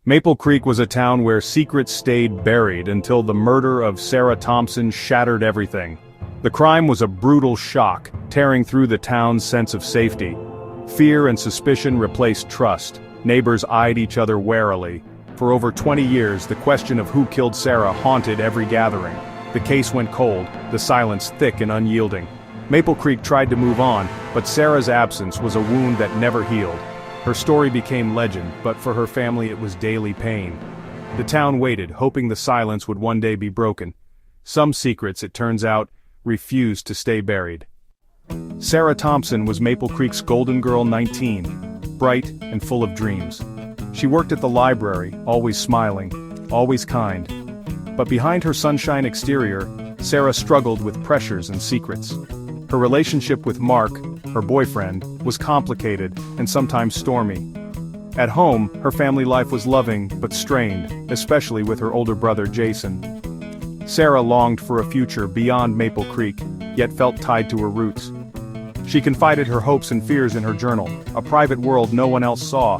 Maple Creek was a town where secrets stayed buried until the murder of Sarah Thompson shattered everything. The crime was a brutal shock, tearing through the town's sense of safety. Fear and suspicion replaced trust. Neighbors eyed each other warily. For over 20 years, the question of who killed Sarah haunted every gathering. The case went cold, the silence thick and unyielding. Maple Creek tried to move on, but Sarah's absence was a wound that never healed. Her story became legend, but for her family it was daily pain. The town waited, hoping the silence would one day be broken. Some secrets, it turns out, refused to stay buried. Sarah Thompson was Maple Creek's golden girl 19, bright and full of dreams. She worked at the library, always smiling, always kind. But behind her sunshine exterior, Sarah struggled with pressures and secrets. Her relationship with Mark, her boyfriend, was complicated and sometimes stormy. At home, her family life was loving but strained, especially with her older brother Jason. Sarah longed for a future beyond Maple Creek, yet felt tied to her roots. She confided her hopes and fears in her journal, a private world no one else saw.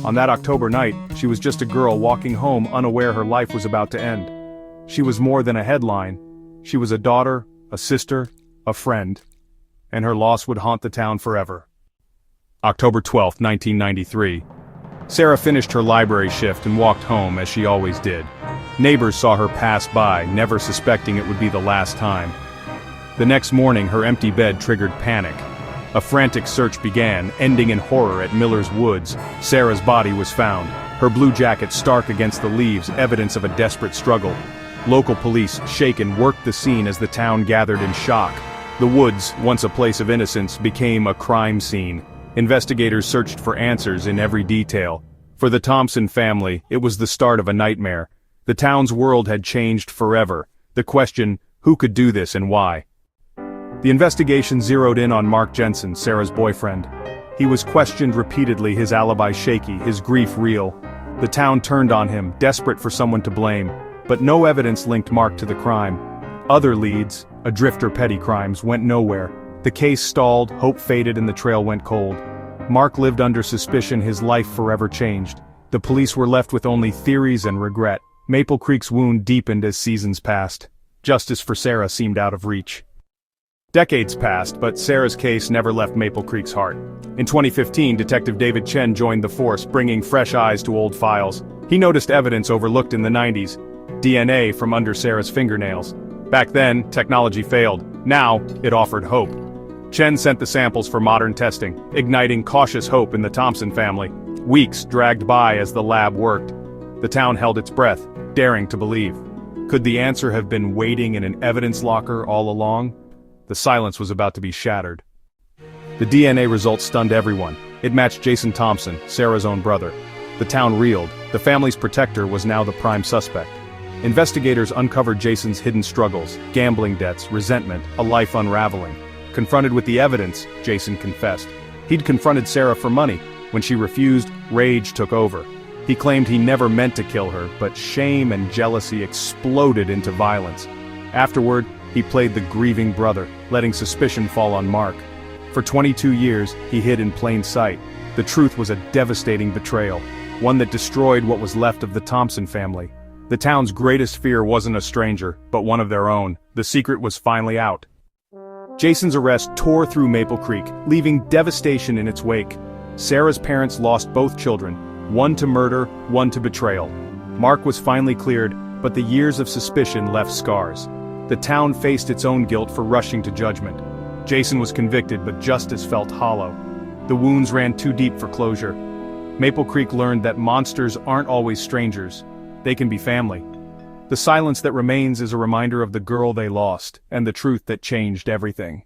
On that October night, she was just a girl walking home unaware her life was about to end. She was more than a headline. She was a daughter, a sister, a friend. And her loss would haunt the town forever. October 12, 1993. Sarah finished her library shift and walked home as she always did. Neighbors saw her pass by, never suspecting it would be the last time. The next morning, her empty bed triggered panic. A frantic search began, ending in horror at Miller's Woods. Sarah's body was found, her blue jacket stark against the leaves, evidence of a desperate struggle. Local police, shaken, worked the scene as the town gathered in shock. The woods, once a place of innocence, became a crime scene. Investigators searched for answers in every detail. For the Thompson family, it was the start of a nightmare. The town's world had changed forever. The question, who could do this and why? The investigation zeroed in on Mark Jensen, Sarah's boyfriend. He was questioned repeatedly, his alibi shaky, his grief real. The town turned on him, desperate for someone to blame. But no evidence linked Mark to the crime. Other leads, adrift or petty crimes, went nowhere. The case stalled, hope faded, and the trail went cold. Mark lived under suspicion, his life forever changed. The police were left with only theories and regret. Maple Creek's wound deepened as seasons passed. Justice for Sarah seemed out of reach. Decades passed, but Sarah's case never left Maple Creek's heart. In 2015, Detective David Chen joined the force, bringing fresh eyes to old files. He noticed evidence overlooked in the 90s. DNA from under Sarah's fingernails. Back then, technology failed. Now, it offered hope. Chen sent the samples for modern testing, igniting cautious hope in the Thompson family. Weeks dragged by as the lab worked. The town held its breath, daring to believe. Could the answer have been waiting in an evidence locker all along? The silence was about to be shattered. The DNA results stunned everyone. It matched Jason Thompson, Sarah's own brother. The town reeled. The family's protector was now the prime suspect. Investigators uncovered Jason's hidden struggles, gambling debts, resentment, a life unraveling. Confronted with the evidence, Jason confessed. He'd confronted Sarah for money. When she refused, rage took over. He claimed he never meant to kill her, but shame and jealousy exploded into violence. Afterward, he played the grieving brother, letting suspicion fall on Mark. For 22 years, he hid in plain sight. The truth was a devastating betrayal, one that destroyed what was left of the Thompson family. The town's greatest fear wasn't a stranger, but one of their own. The secret was finally out. Jason's arrest tore through Maple Creek, leaving devastation in its wake. Sarah's parents lost both children, one to murder, one to betrayal. Mark was finally cleared, but the years of suspicion left scars. The town faced its own guilt for rushing to judgment. Jason was convicted, but justice felt hollow. The wounds ran too deep for closure. Maple Creek learned that monsters aren't always strangers. They can be family. The silence that remains is a reminder of the girl they lost, and the truth that changed everything.